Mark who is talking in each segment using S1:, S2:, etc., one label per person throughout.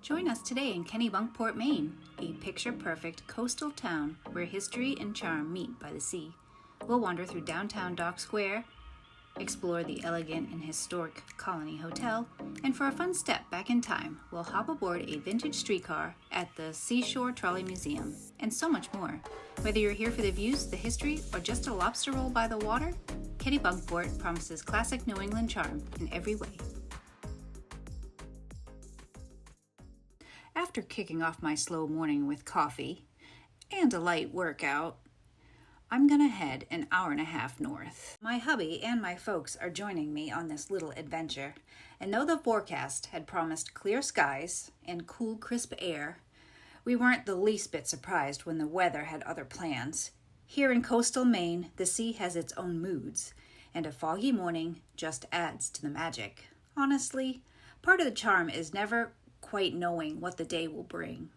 S1: Join us today in Kennebunkport, Maine, a picture-perfect coastal town where history and charm meet by the sea. We'll wander through downtown Dock Square, explore the elegant and historic Colony Hotel, and for a fun step back in time, we'll hop aboard a vintage streetcar at the Seashore Trolley Museum, and so much more. Whether you're here for the views, the history, or just a lobster roll by the water, Kennebunkport promises classic New England charm in every way. After kicking off my slow morning with coffee and a light workout, I'm gonna head an hour and a half north. My hubby and my folks are joining me on this little adventure, and though the forecast had promised clear skies and cool, crisp air, we weren't the least bit surprised when the weather had other plans. Here in coastal Maine, the sea has its own moods, and a foggy morning just adds to the magic. Honestly, part of the charm is never quite knowing what the day will bring.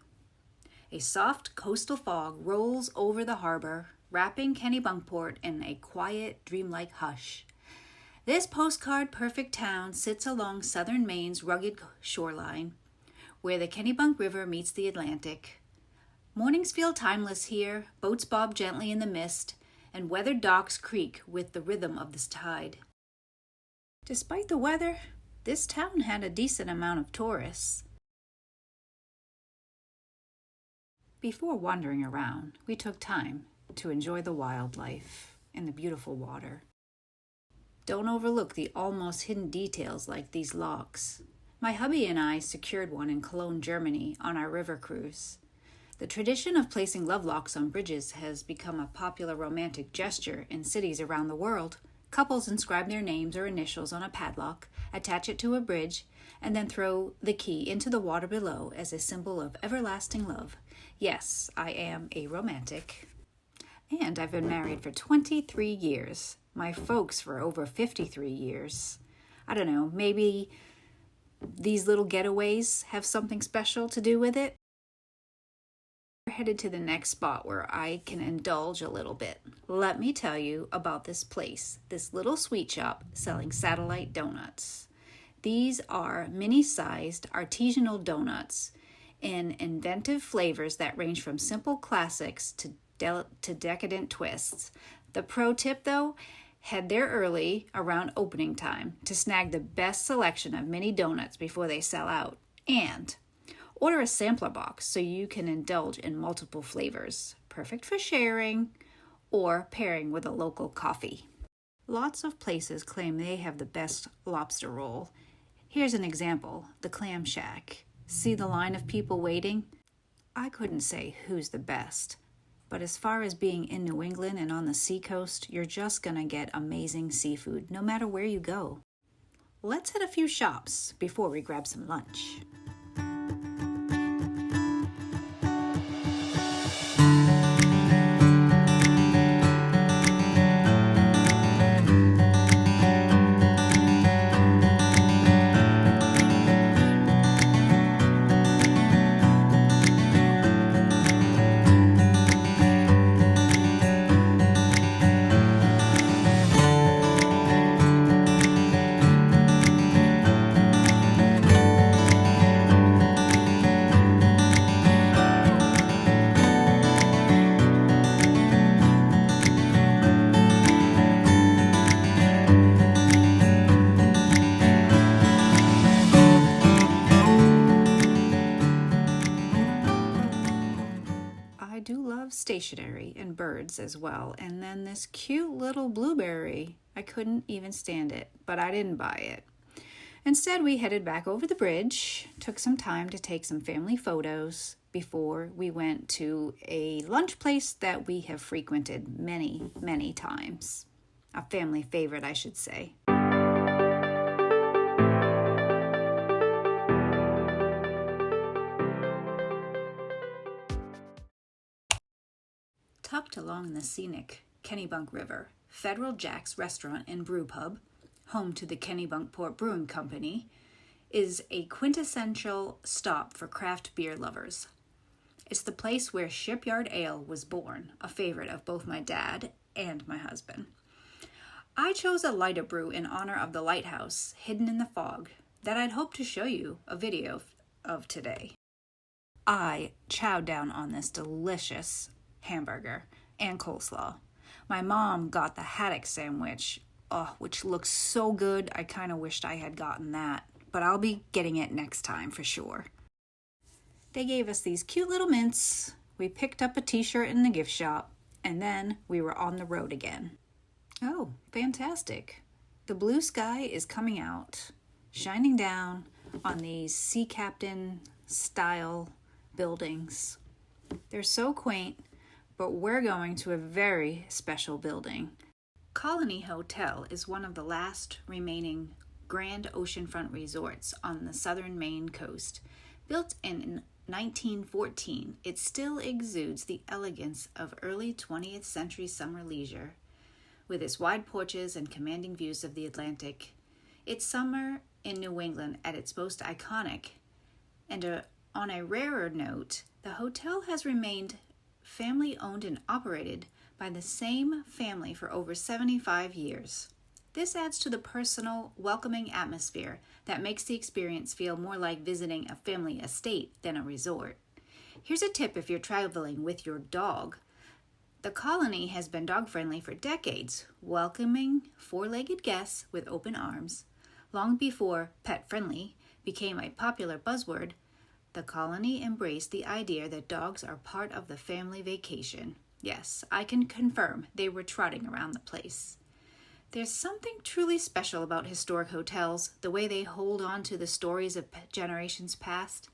S1: A soft coastal fog rolls over the harbor, wrapping Kennebunkport in a quiet, dreamlike hush. This postcard-perfect town sits along southern Maine's rugged shoreline, where the Kennebunk River meets the Atlantic. Mornings feel timeless here, boats bob gently in the mist, and weathered docks creak with the rhythm of this tide. Despite the weather, this town had a decent amount of tourists. Before wandering around, we took time to enjoy the wildlife and the beautiful water. Don't overlook the almost hidden details like these locks. My hubby and I secured one in Cologne, Germany on our river cruise. The tradition of placing love locks on bridges has become a popular romantic gesture in cities around the world. Couples inscribe their names or initials on a padlock, attach it to a bridge, and then throw the key into the water below as a symbol of everlasting love. Yes, I am a romantic. And I've been married for 23 years. My folks for over 53 years. I don't know, maybe these little getaways have something special to do with it. We're headed to the next spot where I can indulge a little bit. Let me tell you about this place, this little sweet shop selling satellite donuts. These are mini-sized artisanal donuts in inventive flavors that range from simple classics to decadent twists. The pro tip, though, head there early around opening time to snag the best selection of mini donuts before they sell out. And order a sampler box so you can indulge in multiple flavors, perfect for sharing or pairing with a local coffee. Lots of places claim they have the best lobster roll. Here's an example, the Clam Shack. See the line of people waiting? I couldn't say who's the best, but as far as being in New England and on the seacoast, you're just gonna get amazing seafood no matter where you go. Let's hit a few shops before we grab some lunch. I do love stationery and birds as well. And then this cute little blueberry. I couldn't even stand it, but I didn't buy it. Instead, we headed back over the bridge, took some time to take some family photos before we went to a lunch place that we have frequented many, many times. A family favorite, I should say. Tucked along the scenic Kennebunk River, Federal Jack's Restaurant and Brew Pub, home to the Kennebunkport Brewing Company, is a quintessential stop for craft beer lovers. It's the place where Shipyard Ale was born, a favorite of both my dad and my husband. I chose a lighter brew in honor of the lighthouse hidden in the fog that I'd hoped to show you a video of today. I chowed down on this delicious hamburger and coleslaw. My mom got the haddock sandwich, which looks so good. I kind of wished I had gotten that, but I'll be getting it next time for sure. They gave us these cute little mints. We picked up a t-shirt in the gift shop, and then we were on the road again. Oh, fantastic. The blue sky is coming out, shining down on these sea captain style buildings. They're so quaint, but we're going to a very special building. Colony Hotel is one of the last remaining grand oceanfront resorts on the southern Maine coast. Built in 1914, it still exudes the elegance of early 20th century summer leisure. With its wide porches and commanding views of the Atlantic, it's summer in New England at its most iconic. And on a rarer note, the hotel has remained family-owned and operated by the same family for over 75 years. This adds to the personal, welcoming atmosphere that makes the experience feel more like visiting a family estate than a resort. Here's a tip if you're traveling with your dog. The Colony has been dog-friendly for decades, welcoming four-legged guests with open arms. Long before pet-friendly became a popular buzzword, the Colony embraced the idea that dogs are part of the family vacation. Yes, I can confirm they were trotting around the place. There's something truly special about historic hotels, the way they hold on to the stories of generations past.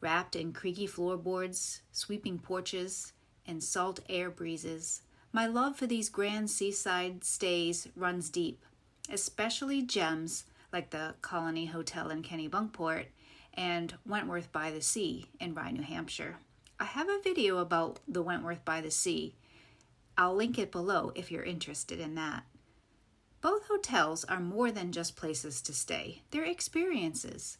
S1: Wrapped in creaky floorboards, sweeping porches, and salt air breezes, my love for these grand seaside stays runs deep, especially gems like the Colony Hotel in Kennebunkport and Wentworth by the Sea in Rye, New Hampshire. I have a video about the Wentworth by the Sea. I'll link it below if you're interested in that. Both hotels are more than just places to stay. They're experiences.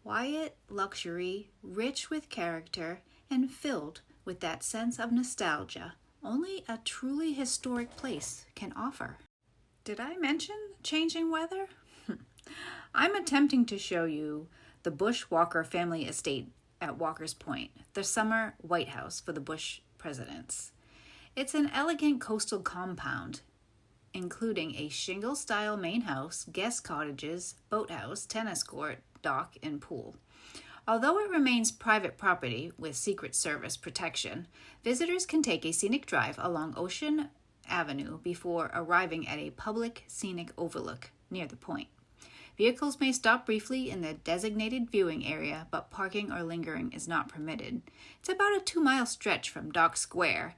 S1: Quiet luxury, rich with character, and filled with that sense of nostalgia only a truly historic place can offer. Did I mention changing weather? I'm attempting to show you the Bush-Walker family estate at Walker's Point, the summer White House for the Bush presidents. It's an elegant coastal compound, including a shingle-style main house, guest cottages, boathouse, tennis court, dock, and pool. Although it remains private property with Secret Service protection, visitors can take a scenic drive along Ocean Avenue before arriving at a public scenic overlook near the point. Vehicles may stop briefly in the designated viewing area, but parking or lingering is not permitted. It's about a 2-mile stretch from Dock Square,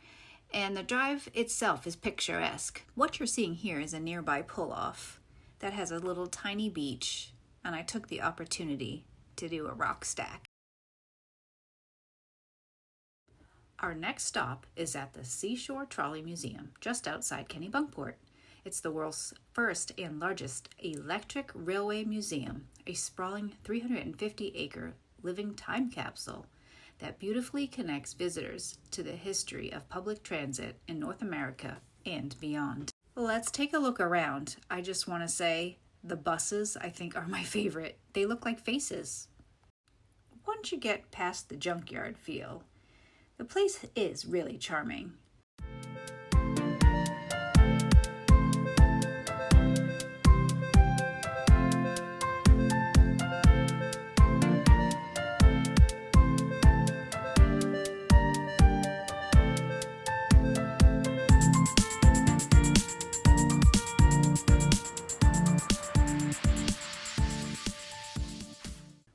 S1: and the drive itself is picturesque. What you're seeing here is a nearby pull-off that has a little tiny beach, and I took the opportunity to do a rock stack. Our next stop is at the Seashore Trolley Museum, just outside Kennebunkport. It's the world's first and largest electric railway museum, a sprawling 350-acre living time capsule that beautifully connects visitors to the history of public transit in North America and beyond. Let's take a look around. I just want to say the buses, I think, are my favorite. They look like faces. Once you get past the junkyard feel, the place is really charming.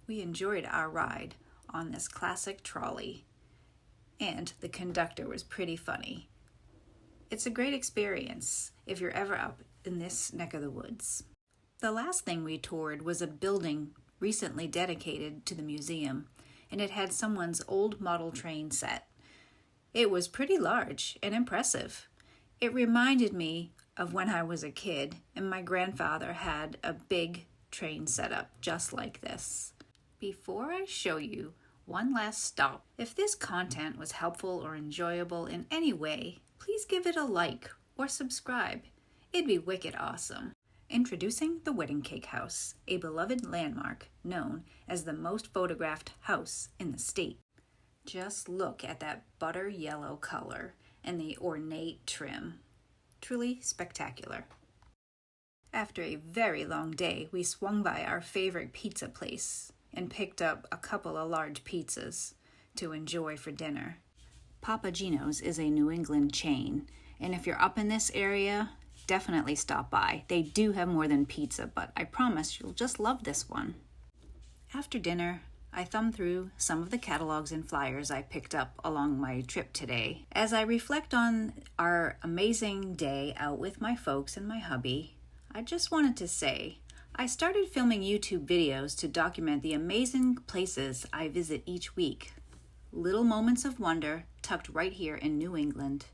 S1: We enjoyed our ride on this classic trolley, and the conductor was pretty funny. It's a great experience if you're ever up in this neck of the woods. The last thing we toured was a building recently dedicated to the museum, and it had someone's old model train set. It was pretty large and impressive. It reminded me of when I was a kid, and my grandfather had a big train set up just like this. Before I show you one last stop, if this content was helpful or enjoyable in any way, please give it a like or subscribe. It'd be wicked awesome. Introducing the Wedding Cake House, a beloved landmark known as the most photographed house in the state. Just look at that butter yellow color and the ornate trim. Truly spectacular. After a very long day, we swung by our favorite pizza place and picked up a couple of large pizzas to enjoy for dinner. Papa Gino's is a New England chain, and if you're up in this area, definitely stop by. They do have more than pizza, but I promise you'll just love this one. After dinner, I thumbed through some of the catalogs and flyers I picked up along my trip today. As I reflect on our amazing day out with my folks and my hubby, I just wanted to say, I started filming YouTube videos to document the amazing places I visit each week. Little moments of wonder tucked right here in New England.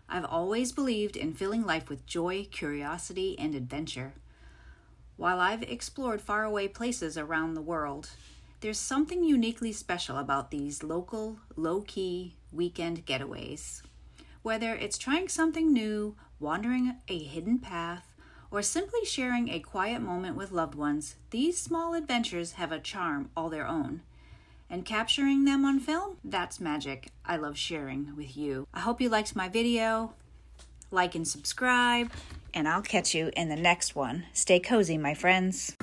S1: I've always believed in filling life with joy, curiosity, and adventure. While I've explored faraway places around the world, there's something uniquely special about these local, low-key weekend getaways. Whether it's trying something new, wandering a hidden path, or simply sharing a quiet moment with loved ones, these small adventures have a charm all their own. And capturing them on film, that's magic I love sharing with you. I hope you liked my video. Like and subscribe, and I'll catch you in the next one. Stay cozy, my friends.